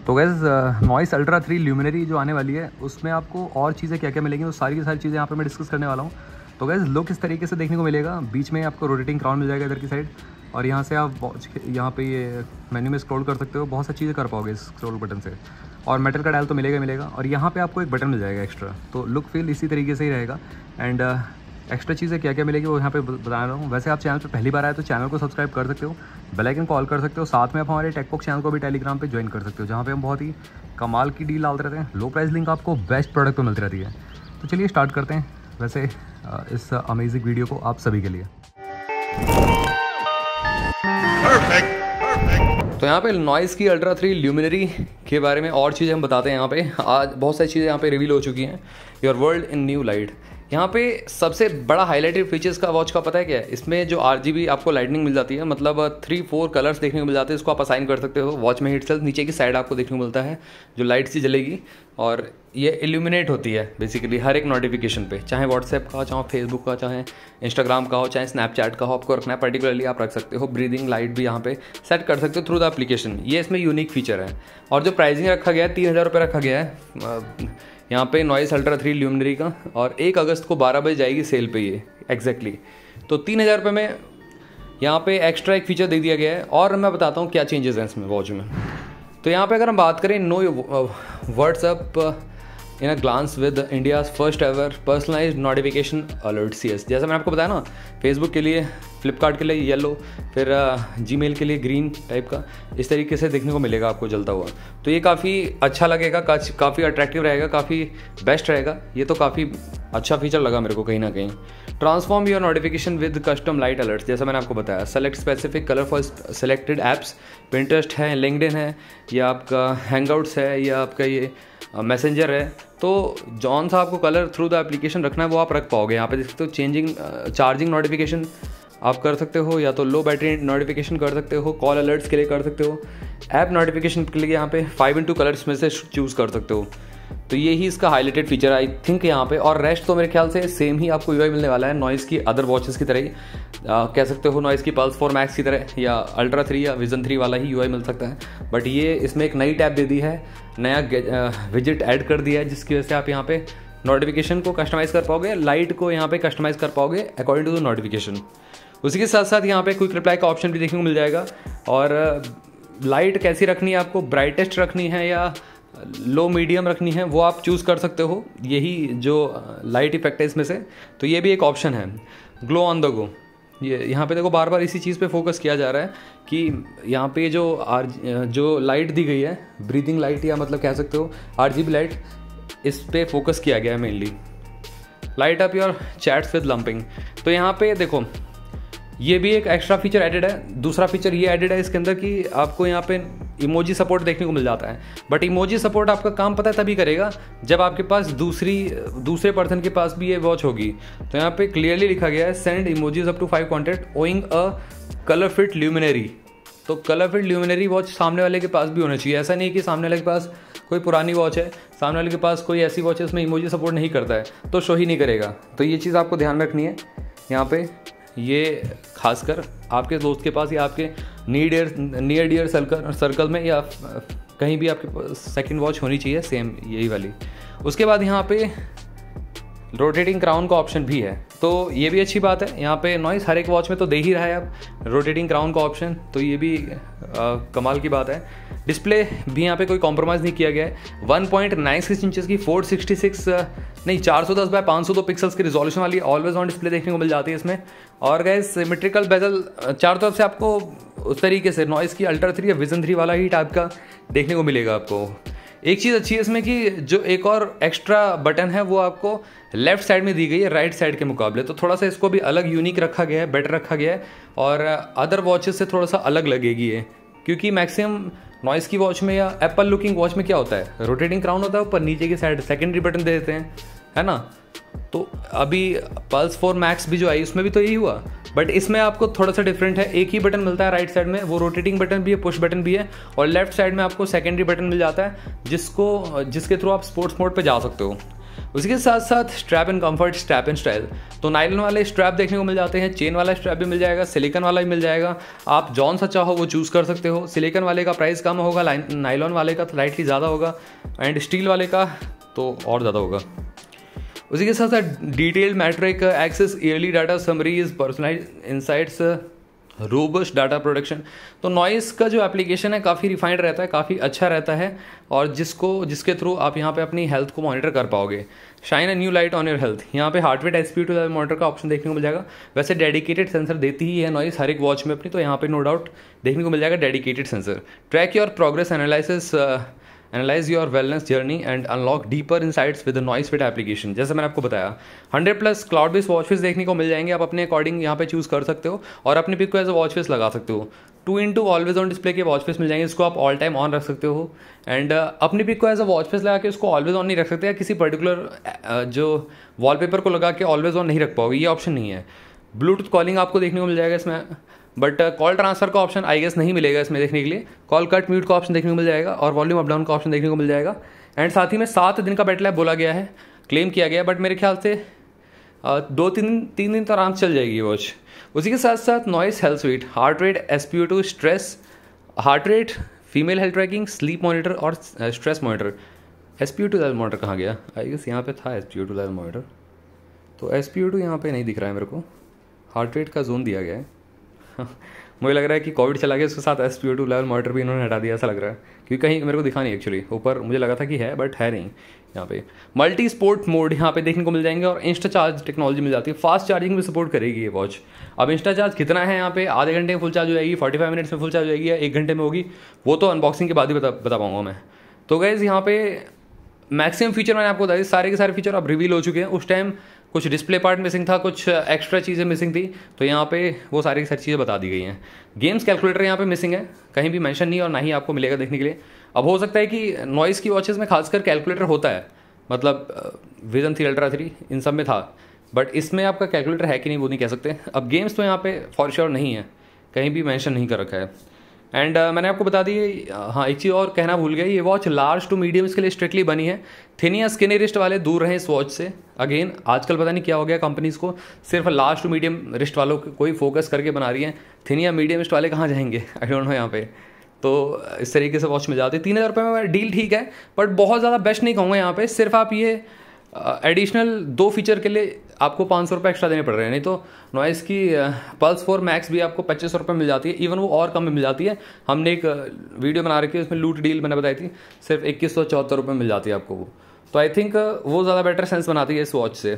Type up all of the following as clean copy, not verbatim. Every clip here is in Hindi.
तो गैस नॉइस अल्ट्रा 3 ल्यूमिनरी जो आने वाली है उसमें आपको और चीज़ें क्या क्या मिलेंगी, वो सारी की सारी चीज़ें यहाँ पे मैं डिस्कस करने वाला हूँ। तो गैस लुक इस तरीके से देखने को मिलेगा, बीच में आपको रोटेटिंग क्राउन मिल जाएगा इधर की साइड, और यहाँ से आप यहाँ पे ये मेन्यू में स्क्रॉल कर सकते हो, बहुत सारी चीज़ें कर पाओगे इस स्क्रॉल बटन से, और मेटल का डायल तो मिलेगा। और यहाँ पे आपको एक बटन मिल जाएगा एक्स्ट्रा, तो लुक फील इसी तरीके से ही रहेगा। एंड एक्स्ट्रा चीज़ें क्या क्या मिलेगी वो यहाँ पे बता रहा हूँ। वैसे आप चैनल पे पहली बार आए तो चैनल को सब्सक्राइब कर सकते हो, बेल आइकन कॉल कर सकते हो, साथ में आप हमारे टेकबॉक्स चैनल को भी टेलीग्राम पे ज्वाइन कर सकते हो, जहाँ पे हम बहुत ही कमाल की डील डालते रहते हैं। लो प्राइस लिंक आपको बेस्ट प्रोडक्ट पे मिलती रहती है। तो चलिए स्टार्ट करते हैं वैसे इस अमेजिंग वीडियो को आप सभी के लिए। तो यहाँ पे नॉइस की अल्ट्रा 3 ल्यूमिनरी के बारे में और चीज़ें हम बताते हैं। यहाँ पे आज बहुत सारी चीज़ें यहाँ पे रिवील हो चुकी हैं। Your world in new light, यहाँ पे सबसे बड़ा हाईलाइटेड फीचर्स का वॉच का पता है क्या है? इसमें जो RGB आपको लाइटनिंग मिल जाती है, मतलब 3-4 कलर्स देखने को मिल जाते हैं। इसको आप असाइन कर सकते हो वॉच में। हिट नीचे की साइड आपको देखने को मिलता है जो लाइट सी जलेगी, और ये इल्यूमिनेट होती है बेसिकली हर एक नोटिफिकेशन पे, चाहे व्हाट्सएप का, चाहे फेसबुक का, चाहे इंस्टाग्राम का हो, चाहे स्नैपचैट का हो। आपको रखना है पर्टिकुलरली आप रख सकते हो। ब्रीदिंग लाइट भी यहाँ पे सेट कर सकते हो थ्रू द एप्लीकेशन। ये इसमें यूनिक फीचर है। और जो प्राइसिंग रखा गया है 3000 रुपये रखा गया है यहाँ पे नॉइस अल्ट्रा 3 ल्यूमिनरी का, और 1 अगस्त को 12 बजे जाएगी सेल पे ये एग्जैक्टली। तो 3000 रुपये में यहाँ पे एक्स्ट्रा एक फीचर दे दिया गया है। और मैं बताता हूँ क्या चेंजेस हैं इसमें वॉच में। तो यहाँ पे अगर हम बात करें नो WhatsApp in a glance with India's first ever personalised notification alert CS, जैसा मैंने आपको बताया ना, फेसबुक के लिए, फ्लिपकार्ट के लिए येलो, फिर जीमेल के लिए ग्रीन टाइप का, इस तरीके से देखने को मिलेगा आपको जलता हुआ। तो ये काफ़ी अच्छा लगेगा, काफ़ी अट्रैक्टिव रहेगा, काफ़ी बेस्ट रहेगा। ये तो काफ़ी अच्छा फीचर लगा मेरे को कहीं ना कहीं। Transform your notification with custom light alerts, जैसा मैंने आपको बताया। Select specific colour for selected apps, Pinterest है, लिंक्डइन है, या आपका हैंगआउट्स है, या आपका ये मैसेंजर है। तो जौन सा आपको कलर थ्रू द एप्लीकेशन रखना है वो आप रख पाओगे। यहाँ पे देख सकते हो चार्जिंग नोटिफिकेशन आप कर सकते हो, या तो लो बैटरी नोटिफिकेशन कर सकते हो, कॉल अलर्ट्स के लिए कर सकते हो, ऐप नोटिफिकेशन के लिए यहाँ पे 5x2 कलर्स में से चूज़ कर सकते हो। तो ये ही इसका हाईलाइटेड फीचर आई थिंक यहाँ पे। और रेस्ट तो मेरे ख्याल से सेम ही आपको UI मिलने वाला है, नॉइस की अदर वॉचेस की तरह ही कह सकते हो, नॉइस की पल्स 4 मैक्स की तरह, या अल्ट्रा 3 या विजन 3 वाला ही UI मिल सकता है। बट ये इसमें एक नई टैब दे दी है, नया विजिट ऐड कर दिया है, जिसकी वजह से आप यहाँ पे नोटिफिकेशन को कस्टमाइज़ कर पाओगे, लाइट को यहाँ पे कस्टमाइज़ कर पाओगे अकॉर्डिंग टू द नोटिफिकेशन। उसी के साथ साथ यहाँ पे क्विक रिप्लाई का ऑप्शन भी देखने को मिल जाएगा। और लाइट कैसी रखनी है आपको, ब्राइटेस्ट रखनी है या लो मीडियम रखनी है, वो आप चूज़ कर सकते हो। यही जो लाइट इफेक्ट है इसमें से, तो ये भी एक ऑप्शन है। ग्लो ऑन द गो, ये यहाँ पे देखो बार बार इसी चीज़ पे फोकस किया जा रहा है कि यहाँ पे जो लाइट दी गई है, ब्रीदिंग लाइट, या मतलब कह सकते हो RGB लाइट, इस पे फोकस किया गया है mainly. Light up your chats with lumping, तो यहाँ पे देखो ये भी एक एक्स्ट्रा फीचर एडेड है। दूसरा फीचर ये एडेड है इसके अंदर कि आपको यहाँ पे इमोजी सपोर्ट देखने को मिल जाता है। बट इमोजी सपोर्ट आपका काम पता है तभी करेगा जब आपके पास दूसरे पर्सन के पास भी ये वॉच होगी। तो यहाँ पे क्लियरली लिखा गया है send emojis up to 5 contact owing a colour fit luminary. तो कलर फिट ल्यूमिनरी वॉच सामने वाले के पास भी होना चाहिए। ऐसा नहीं कि सामने वाले के पास कोई पुरानी वॉच है, सामने वाले के पास कोई ऐसी वॉच है उसमें इमोजी सपोर्ट नहीं करता है तो शो ही नहीं करेगा। तो ये चीज़ आपको ध्यान रखनी है यहाँ पे। ये खासकर आपके दोस्त के पास या आपके नियर डियर सर्कल में, या कहीं भी आपके सेकंड वॉच होनी चाहिए सेम यही वाली। उसके बाद यहाँ पे रोटेटिंग क्राउन का ऑप्शन भी है, तो ये भी अच्छी बात है। यहाँ पे नॉइस हर एक वॉच में तो दे ही रहा है अब रोटेटिंग क्राउन का ऑप्शन, तो ये भी कमाल की बात है। डिस्प्ले भी यहाँ पे कोई कॉम्प्रोमाइज़ नहीं किया गया है। 1.96 इंचेस की 410x502 पिक्सल्स की रिजोल्यूशन वाली ऑलवेज ऑन डिस्प्ले देखने को मिल जाती है इसमें। और गैस सिमेट्रिकल बेजल चारों तरफ से आपको उस तरीके से नॉइस की अल्ट्रा 3 या विजन 3 वाला ही टाइप का देखने को मिलेगा आपको। एक चीज़ अच्छी है इसमें कि जो एक और एक्स्ट्रा बटन है वो आपको लेफ्ट साइड में दी गई है राइट साइड के मुकाबले, तो थोड़ा सा इसको भी अलग यूनिक रखा गया है, बेटर रखा गया है, और अदर वॉचेस से थोड़ा सा अलग लगेगी ये। क्योंकि मैक्सिमम नॉइस की वॉच में या एप्पल लुकिंग वॉच में क्या होता है, रोटेटिंग क्राउन होता है, ऊपर नीचे की साइड सेकेंडरी बटन दे देते हैं, है ना। तो अभी पल्स 4 मैक्स भी जो आई उसमें भी तो यही हुआ, बट इसमें आपको थोड़ा सा डिफरेंट है। एक ही बटन मिलता है राइट साइड में, वो रोटेटिंग बटन भी है, पुश बटन भी है, और लेफ्ट साइड में आपको सेकेंडरी बटन मिल जाता है जिसके थ्रू आप स्पोर्ट्स मोड पे जा सकते हो। उसी के साथ साथ strap and comfort, strap and style. तो नायलॉन वाले स्ट्रैप देखने को मिल जाते हैं, चेन वाला स्ट्रैप भी मिल जाएगा, सिलिकॉन वाला भी मिल जाएगा। आप जौन सा चाहो वो चूज़ कर सकते हो। सिलिकॉन वाले का प्राइस कम होगा, नायलॉन वाले का स्लाइटली ज़्यादा होगा, एंड स्टील वाले का तो और ज़्यादा होगा। उसी के साथ साथ detailed metric access, yearly data summaries, personalise insights, robust data production. तो नॉइस का जो एप्लीकेशन है काफ़ी रिफाइंड रहता है, काफ़ी अच्छा रहता है, और जिसके थ्रू आप यहाँ पे अपनी हेल्थ को मॉनिटर कर पाओगे। Shine a new light on your health, यहाँ पे heart rate SpO2 level monitor का ऑप्शन देखने को मिल जाएगा। वैसे डेडिकेटेड सेंसर देती ही है नॉइस हर एक वॉच में अपनी, तो यहाँ पे नो डाउट देखने को मिल जाएगा dedicated sensor. Track your progress, analyse your wellness journey and unlock deeper insights with noise fit application. जैसे मैंने आपको बताया 100+ क्लाउड बेस्ड वॉच फेस देखने को मिल जाएंगे। आप अपने अकॉर्डिंग यहाँ पे चूज़ कर सकते हो और अपने पिक को एज अ वॉच फेस लगा सकते हो। 2x ऑलवेज ऑन डिस्प्ले के वॉच फेस मिल जाएंगे, इसको आप ऑल टाइम ऑन रख सकते हो। एंड अपनी पिक को एज अ वॉच फेस लगा के उसको ऑलवेज ऑन नहीं रख सकते, या किसी पर्टिकुलर जो वॉलपेपर को लगा के ऑलवेज ऑन नहीं रख पाओगे, ये ऑप्शन नहीं है। ब्लूटूथ कॉलिंग आपको देखने को मिल जाएगा इसमें, बट कॉल ट्रांसफर का ऑप्शन आई गेस नहीं मिलेगा इसमें देखने के लिए। कॉल कट म्यूट का ऑप्शन देखने को मिल जाएगा, और वॉल्यूम अप डाउन का ऑप्शन देखने को मिल जाएगा। एंड साथ ही में 7 दिन का बैटरी लाइफ बोला गया है, क्लेम किया गया है, बट मेरे ख्याल से 2-3 दिन तो आराम से चल जाएगी वॉच। उसी के साथ साथ Noise health suite, heart rate, SpO2, stress, heart rate, female health tracking, sleep monitor और stress monitor. SpO2 level monitor कहाँ गया? आई गेस यहाँ पे था SpO2 लेवल मॉनिटर, तो SpO2 यहाँ पे नहीं दिख रहा है मेरे को। हार्ट रेट का जोन दिया गया है मुझे लग रहा है कि कोविड चला गया, उसके साथ SpO2 लेवल मॉनिटर भी इन्होंने हटा दिया, ऐसा लग रहा है, क्योंकि कहीं मेरे को दिखा नहीं एक्चुअली। ऊपर मुझे लगा था कि है, बट है नहीं यहाँ पे। मल्टी स्पोर्ट मोड यहाँ पे देखने को मिल जाएंगे, और इंस्टा चार्ज टेक्नोलॉजी मिल जाती है। फास्ट चार्जिंग भी सपोर्ट करेगी ये वॉच। अब इंस्टा चार्ज कितना है यहाँ पे, आधे घंटे में फुल चार्ज हो जाएगी, 45 मिनट्स में फुल चार्ज हो जाएगी, या 1 घंटे में होगी, वो तो अनबॉक्सिंग के बाद ही बता पाऊंगा मैं। तो गाइस यहाँ पे मैक्सिमम फीचर मैंने आपको बता दी, सारे के सारे फीचर अब रिवील हो चुके हैं। उस टाइम कुछ डिस्प्ले पार्ट मिसिंग था, कुछ एक्स्ट्रा चीज़ें मिसिंग थी, तो यहाँ पे वो सारी की सारी चीज़ें बता दी गई हैं। गेम्स कैलकुलेटर यहाँ पे मिसिंग है, कहीं भी मेंशन नहीं, और ना ही आपको मिलेगा देखने के लिए। अब हो सकता है कि नॉइस की वॉचेस में खासकर कैलकुलेटर होता है, मतलब विजन 3 अल्ट्रा 3 इन सब में था, बट इसमें आपका कैलकुलेटर है कि नहीं वो नहीं कह सकते। अब गेम्स तो यहाँ पे फॉर श्योर नहीं है, कहीं भी मेंशन नहीं कर रखा है। एंड मैंने आपको बता दी, हाँ एक चीज़ और कहना भूल गया, ये वॉच लार्ज टू मीडियम्स के लिए स्ट्रिक्टली बनी है। थिन या स्किनी रिस्ट वाले दूर रहें इस वॉच से। अगेन आजकल पता नहीं क्या हो गया कंपनीज को, सिर्फ लार्ज टू मीडियम रिस्ट वालों को कोई फोकस करके बना रही है। थिन या मीडियम रिस्ट वाले कहाँ जाएंगे, आई डोंट नो यहाँ पे। तो इस तरीके से वॉच मिल जाती है। 3000 रुपये में डील ठीक है, बट बहुत ज़्यादा बेस्ट नहीं कहूँगा यहाँ पे। सिर्फ आप ये एडिशनल 2 फीचर के लिए आपको 500 रुपये एक्स्ट्रा देने पड़ रहे हैं, नहीं तो नॉइस की पल्स 4 मैक्स भी आपको 2500 रुपये मिल जाती है, इवन वो और कम में मिल जाती है। हमने एक वीडियो बना रखी है, उसमें लूट डील मैंने बताई थी, सिर्फ 2174 रुपये मिल जाती है आपको वो। तो आई थिंक वो ज़्यादा बेटर सेंस बनाती है इस वॉच से।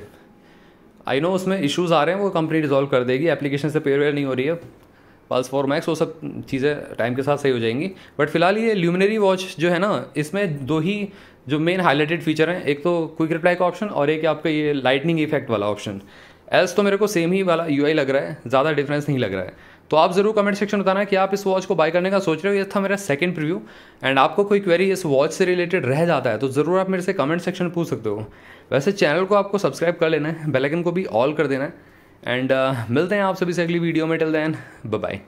आई नो उसमें इश्यूज़ आ रहे हैं, वो कंपनी रिजॉल्व कर देगी, एप्लीकेशन से पेयर नहीं हो रही है, पल्स 4 मैक्स वो सब चीज़ें टाइम के साथ सही हो जाएंगी। बट फिलहाल ये ल्यूमिनरी वॉच जो है ना, इसमें 2 ही जो मेन हाईलाइटेड फीचर हैं, एक तो क्विक रिप्लाई का ऑप्शन, और एक आपका ये लाइटनिंग इफेक्ट वाला ऑप्शन। एल्स तो मेरे को सेम ही वाला UI लग रहा है, ज़्यादा डिफरेंस नहीं लग रहा है। तो आप ज़रूर कमेंट सेक्शन में बताना कि आप इस वॉच को बाय करने का सोच रहे हो। ये था मेरा सेकंड प्रीव्यू, एंड आपको कोई क्वेरी इस वॉच से रिलेटेड रह जाता है तो ज़रूर आप मेरे से कमेंट सेक्शन में पूछ सकते हो। वैसे चैनल को आपको सब्सक्राइब कर लेना है, बेल आइकन को भी ऑल कर देना है, एंड मिलते हैं आप सभी से अगली वीडियो में। Till then bye bye.